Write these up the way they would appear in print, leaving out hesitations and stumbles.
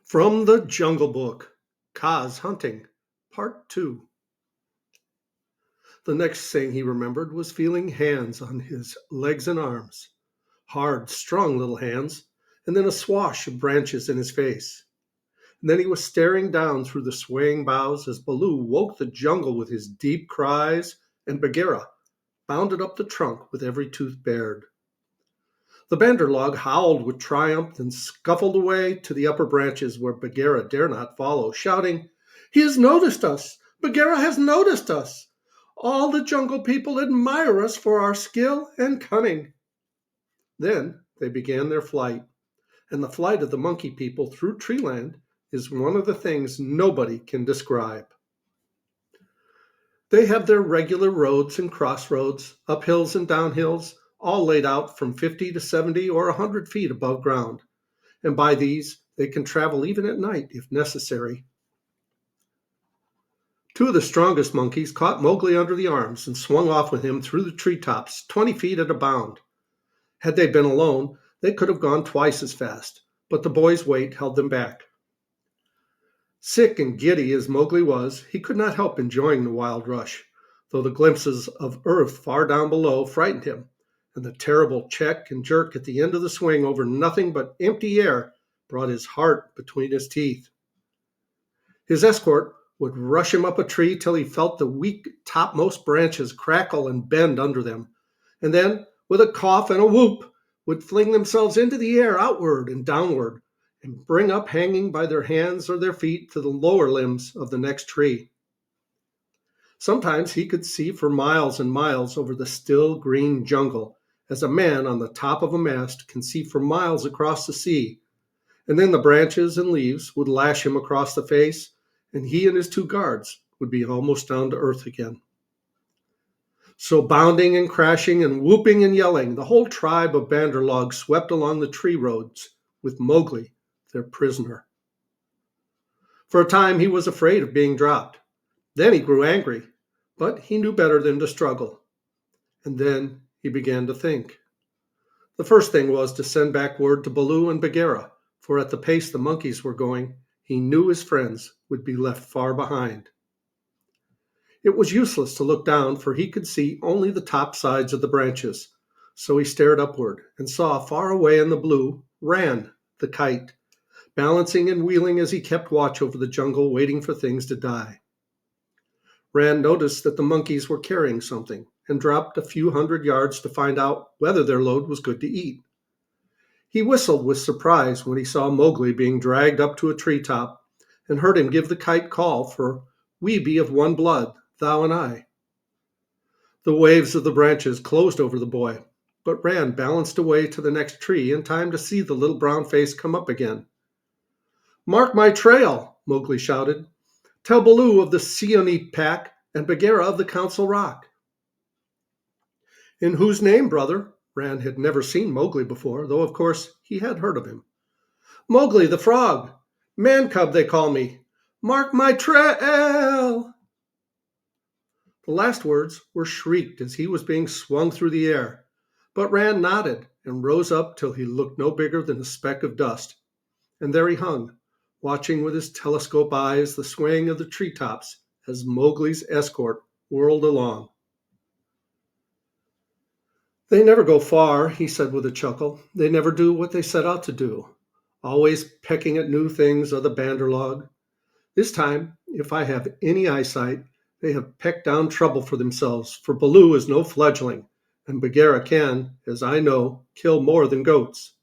From the Jungle Book, Kaz Hunting, Part 2. The next thing he remembered was feeling hands on his legs and arms. Hard, strong little hands, and then a swash of branches in his face. And then he was staring down through the swaying boughs as Baloo woke the jungle with his deep cries, and Bagheera bounded up the trunk with every tooth bared. The Bandarlog howled with triumph and scuffled away to the upper branches where Bagheera dare not follow, shouting, "He has noticed us! Bagheera has noticed us! All the jungle people admire us for our skill and cunning." Then they began their flight, and the flight of the monkey people through treeland is one of the things nobody can describe. They have their regular roads and crossroads, uphills and downhills, all laid out from 50 to 70 or 100 feet above ground, and by these they can travel even at night if necessary. Two of the strongest monkeys caught Mowgli under the arms and swung off with him through the treetops, 20 feet at a bound. Had they been alone, they could have gone twice as fast, but the boy's weight held them back. Sick and giddy as Mowgli was, he could not help enjoying the wild rush, though the glimpses of earth far down below frightened him, and the terrible check and jerk at the end of the swing over nothing but empty air brought his heart between his teeth. His escort would rush him up a tree till he felt the weak topmost branches crackle and bend under them, and then, with a cough and a whoop, would fling themselves into the air outward and downward, and bring up hanging by their hands or their feet to the lower limbs of the next tree. Sometimes he could see for miles and miles over the still green jungle, as a man on the top of a mast can see for miles across the sea, and then the branches and leaves would lash him across the face, and he and his two guards would be almost down to earth again. So bounding and crashing and whooping and yelling, the whole tribe of Bandarlog swept along the tree roads with Mowgli, their prisoner. For a time he was afraid of being dropped. Then he grew angry, but he knew better than to struggle. And then he began to think. The first thing was to send back word to Baloo and Bagheera, for at the pace the monkeys were going, he knew his friends would be left far behind. It was useless to look down, for he could see only the top sides of the branches, so he stared upward and saw far away in the blue Ran, the kite, balancing and wheeling as he kept watch over the jungle, waiting for things to die. Ran noticed that the monkeys were carrying something and dropped a few 100 yards to find out whether their load was good to eat. He whistled with surprise when he saw Mowgli being dragged up to a treetop and heard him give the kite call for "We be of one blood, thou and I." The waves of the branches closed over the boy, but Ran balanced away to the next tree in time to see the little brown face come up again. "Mark my trail," Mowgli shouted. "Tell Baloo of the Seeonee pack and Bagheera of the Council Rock." "In whose name, brother?" Ran had never seen Mowgli before, though of course he had heard of him. "Mowgli the Frog. Man cub they call me. Mark my trail." The last words were shrieked as he was being swung through the air, but Ran nodded and rose up till he looked no bigger than a speck of dust, and there he hung, watching with his telescope eyes the swaying of the treetops as Mowgli's escort whirled along. "They never go far," he said with a chuckle. "They never do what they set out to do. Always pecking at new things are the Bandarlog. This time, if I have any eyesight, they have pecked down trouble for themselves, for Baloo is no fledgling, and Bagheera can, as I know, kill more than goats."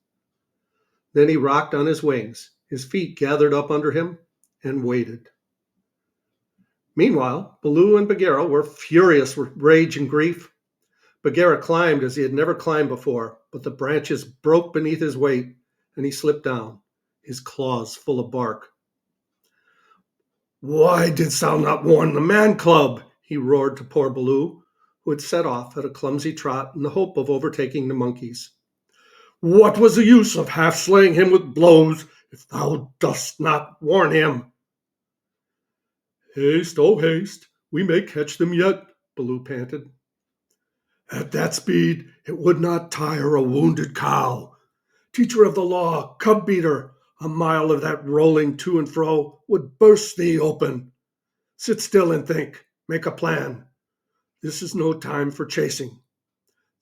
Then he rocked on his wings, his feet gathered up under him, and waited. Meanwhile, Baloo and Bagheera were furious with rage and grief. Bagheera climbed as he had never climbed before, but the branches broke beneath his weight, and he slipped down, his claws full of bark. "Why didst thou not warn the man club?" he roared to poor Baloo, who had set off at a clumsy trot in the hope of overtaking the monkeys. "What was the use of half slaying him with blows if thou dost not warn him?" "Haste, oh haste, we may catch them yet," Baloo panted. "At that speed it would not tire a wounded cow. Teacher of the law, cub beater, A mile of that rolling to and fro would burst thee open. Sit still and think. Make a plan. This is no time for chasing.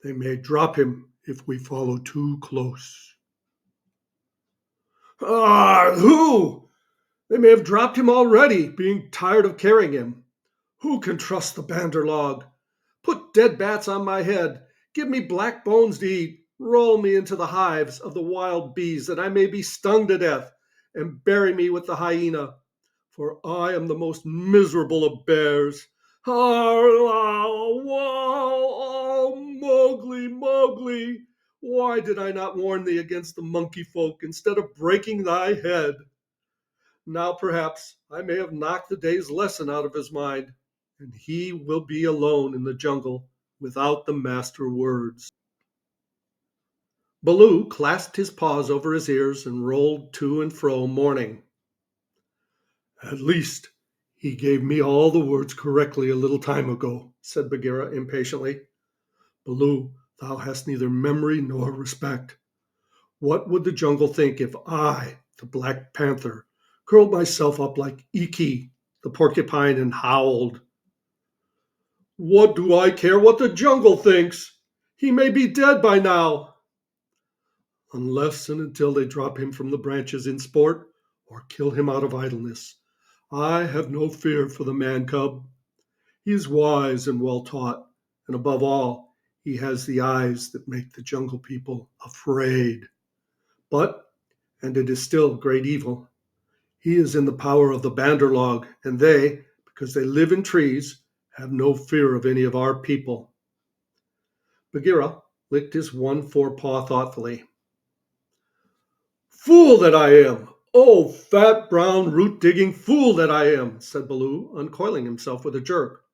They may drop him if we follow too close. Ah, who? They may have dropped him already, being tired of carrying him. Who can trust the Banderlog? Put dead bats on my head. Give me black bones to eat. Roll me into the hives of the wild bees, that I may be stung to death, and bury me with the hyena, for I am the most miserable of bears. Oh, Mowgli, Mowgli, why did I not warn thee against the monkey folk instead of breaking thy head? Now perhaps I may have knocked the day's lesson out of his mind, and he will be alone in the jungle without the master words. Baloo clasped his paws over his ears and rolled to and fro, mourning. At least he gave me all the words correctly a little time ago, said Bagheera impatiently. Baloo, thou hast neither memory nor respect. What would the jungle think if I, the Black Panther, curled myself up like Iki, the porcupine, and howled? What do I care what the jungle thinks? He may be dead by now. Unless and until they drop him from the branches in sport or kill him out of idleness, I have no fear for the man cub. He is wise and well taught, and above all, he has the eyes that make the jungle people afraid. But, and it is still great evil, he is in the power of the Banderlog, and they, because they live in trees, have no fear of any of our people. Bagheera licked his one forepaw thoughtfully. Fool that I am! Oh, fat, brown, root-digging fool that I am, said Baloo, uncoiling himself with a jerk.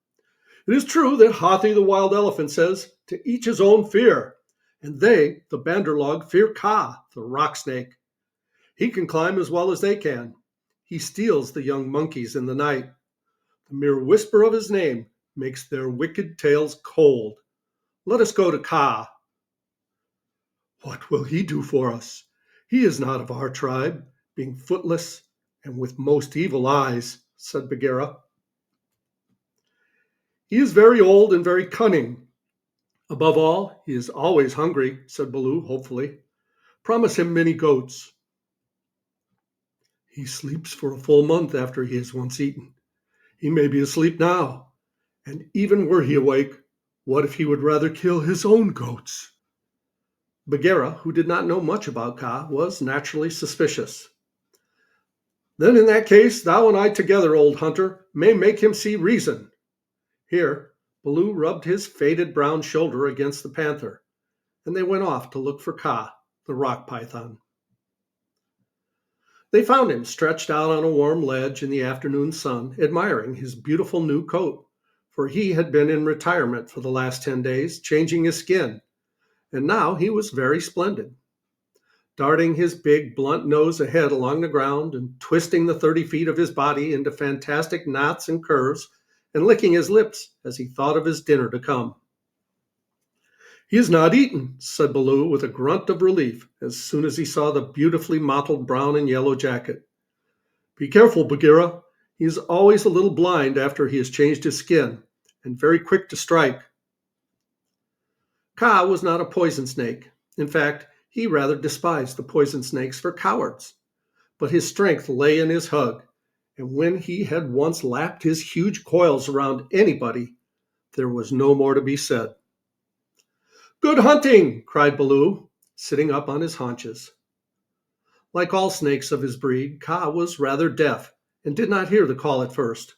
It is true that Hathi the wild elephant says, to each his own fear, and they, the Banderlog, fear Kaa, the rock snake. He can climb as well as they can. He steals the young monkeys in the night. The mere whisper of his name makes their wicked tails cold. Let us go to Kaa. What will he do for us? He is not of our tribe, being footless and with most evil eyes, said Bagheera. He is very old and very cunning. Above all, he is always hungry, said Baloo hopefully. Promise him many goats. He sleeps for a full month after he has once eaten. He may be asleep now, and even were he awake, what if he would rather kill his own goats? Bagheera, who did not know much about Kaa, was naturally suspicious. Then in that case, thou and I together, old hunter, may make him see reason. Here, Baloo rubbed his faded brown shoulder against the panther, and they went off to look for Kaa, the rock python. They found him stretched out on a warm ledge in the afternoon sun, admiring his beautiful new coat, for he had been in retirement for the last 10 days, changing his skin, and now he was very splendid. Darting his big, blunt nose ahead along the ground and twisting the 30 feet of his body into fantastic knots and curves, and licking his lips as he thought of his dinner to come. He has not eaten, said Baloo with a grunt of relief as soon as he saw the beautifully mottled brown and yellow jacket. Be careful, Bagheera. He is always a little blind after he has changed his skin, and very quick to strike. Kaa was not a poison snake. In fact, he rather despised the poison snakes for cowards. But his strength lay in his hug, and when he had once lapped his huge coils around anybody, there was no more to be said. Good hunting! Cried Baloo, sitting up on his haunches. Like all snakes of his breed, Kaa was rather deaf and did not hear the call at first.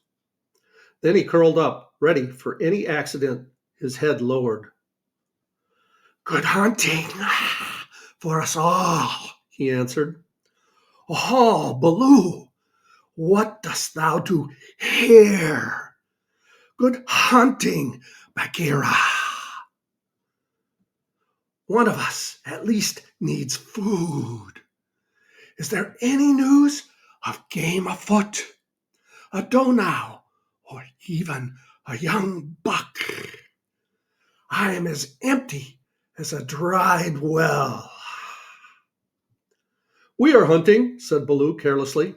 Then he curled up, ready for any accident, his head lowered. Good hunting for us all, he answered. Oh, Baloo, what dost thou do here? Good hunting, Bagheera. One of us at least needs food. Is there any news of game afoot? A doe now, or even a young buck? I am as empty as a dried well. We are hunting, said Baloo carelessly.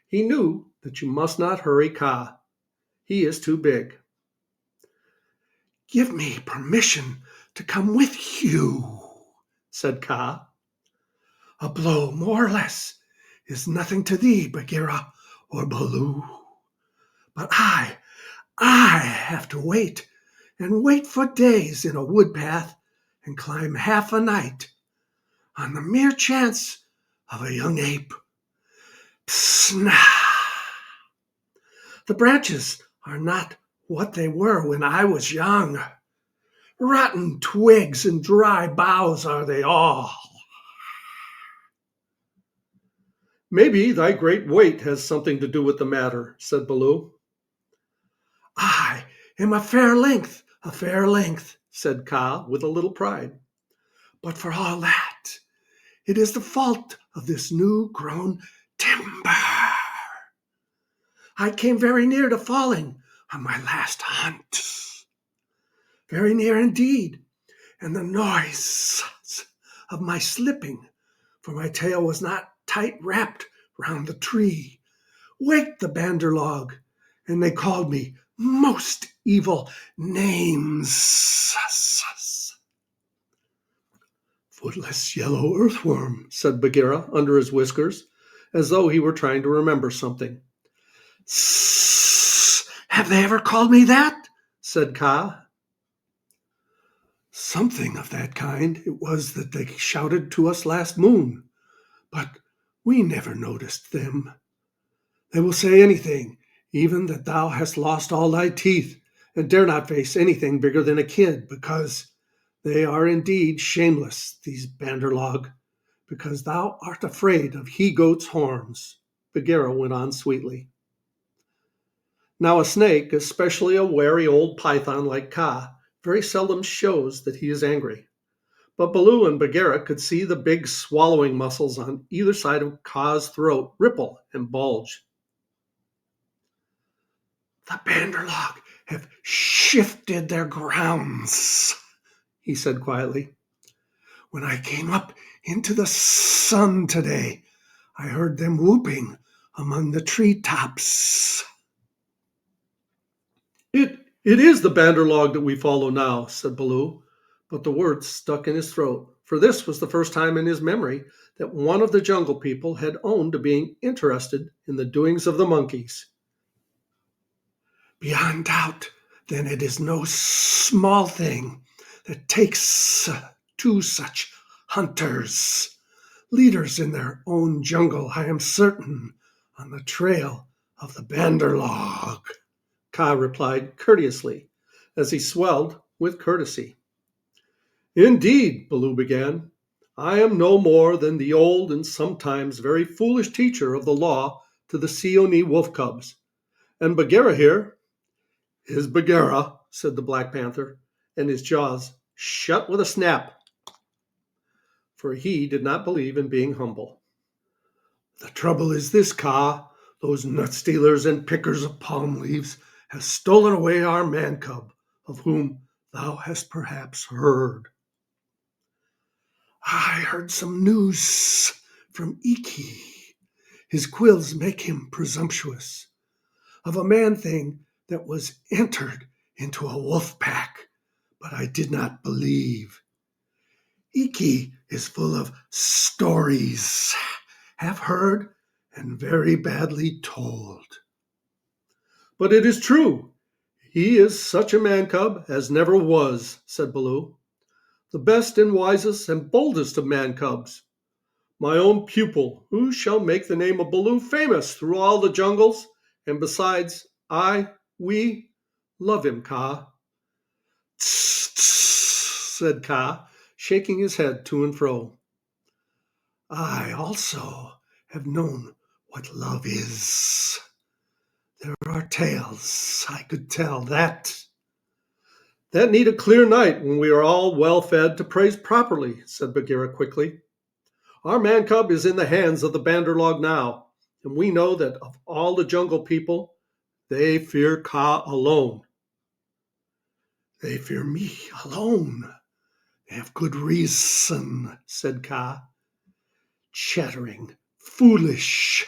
He knew that you must not hurry Kaa. He is too big. Give me permission to come with you, said Kaa. A blow more or less is nothing to thee, Bagheera or Baloo. But I have to wait, and wait for days in a wood path, and climb half a night, on the mere chance of a young ape. Psnah! The branches are not what they were when I was young. Rotten twigs and dry boughs are they all. Maybe thy great weight has something to do with the matter, said Baloo. I am a fair length, said Kaa with a little pride. But for all that, it is the fault of this new-grown timber. I came very near to falling on my last hunt. Very near indeed, and the noise of my slipping, for my tail was not tight wrapped round the tree, waked the Bandar log, and they called me most evil names. Footless yellow earthworm, said Bagheera under his whiskers, as though he were trying to remember something. Have they ever called me that? Said Kaa. Something of that kind it was that they shouted to us last moon, but we never noticed them. They will say anything, even that thou hast lost all thy teeth, and dare not face anything bigger than a kid, because they are indeed shameless, these Bandar log, because thou art afraid of he-goat's horns, Bagheera went on sweetly. Now a snake, especially a wary old python like Kaa, very seldom shows that he is angry. But Baloo and Bagheera could see the big swallowing muscles on either side of Kaa's throat ripple and bulge. The Bandar log have shifted their grounds, he said quietly. When I came up into the sun today, I heard them whooping among the tree tops. It is the Bandar log that we follow now, said Baloo, but the words stuck in his throat, for this was the first time in his memory that one of the Jungle People had owned to being interested in the doings of the monkeys. Beyond doubt, then it is no small thing that takes two such hunters, leaders in their own jungle, I am certain, on the trail of the Bandar log, Kaa replied courteously, as he swelled with courtesy. Indeed, Baloo began, I am no more than the old and sometimes very foolish teacher of the law to the Seeonee wolf cubs, and Bagheera here is Bagheera, said the Black Panther, and his jaws shut with a snap, for he did not believe in being humble. The trouble is this, Kaa. Those nut stealers and pickers of palm leaves have stolen away our man cub, of whom thou hast perhaps heard. I heard some news from Iki. His quills make him presumptuous, of a man-thing that was entered into a wolf pack, but I did not believe. Iki is full of stories, half heard and very badly told. But it is true. He is such a man-cub as never was, said Baloo. The best and wisest and boldest of man-cubs. My own pupil, who shall make the name of Baloo famous through all the jungles, and besides, we love him, Kaa. Tss, tss, said Kaa, shaking his head to and fro. I also have known what love is. There are tales I could tell that. That need a clear night when we are all well fed to praise properly, said Bagheera quickly. Our man cub is in the hands of the Bandar log now, and we know that of all the jungle people, they fear Kaa alone. They fear me alone. They have good reason, said Kaa. chattering, foolish,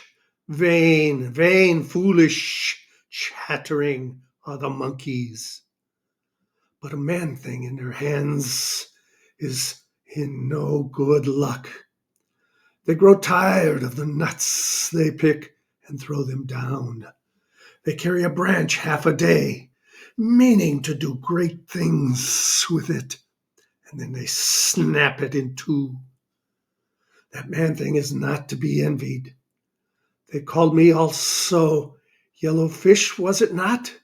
vain, vain, foolish, chattering are the monkeys. But a man thing in their hands is in no good luck. They grow tired of the nuts they pick and throw them down. They carry a branch half a day, meaning to do great things with it, and then they snap it in two. That man thing is not to be envied. They called me also yellow fish, was it not?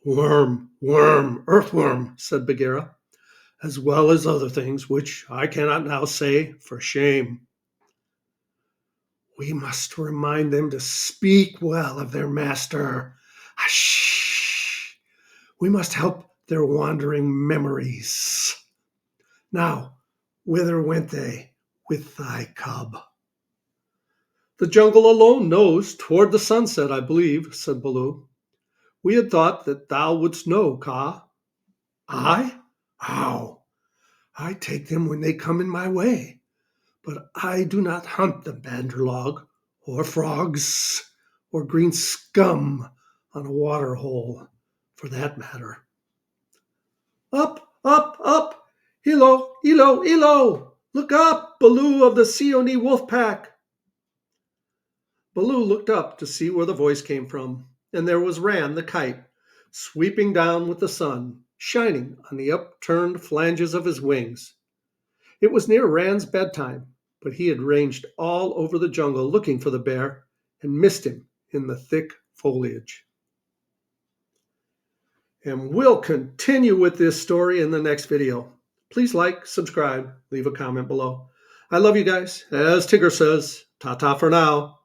Worm, worm, earthworm, said Bagheera, as well as other things which I cannot now say for shame. We must remind them to speak well of their master. Hush! We must help their wandering memories. Now, whither went they with thy cub? The jungle alone knows, toward the sunset, I believe, said Baloo. We had thought that thou wouldst know, Kaa. I? How? I take them when they come in my way, but I do not hunt the banderlog, or frogs, or green scum on a water hole, for that matter. Up, up, up! Ilo, Ilo, Ilo! Look up, Baloo of the Seeonee wolf pack! Baloo looked up to see where the voice came from, and there was Ran the kite, sweeping down with the sun, shining on the upturned flanges of his wings. It was near Ran's bedtime, but he had ranged all over the jungle looking for the bear and missed him in the thick foliage. And we'll continue with this story in the next video. Please like, subscribe, leave a comment below. I love you guys. As Tigger says, ta-ta for now.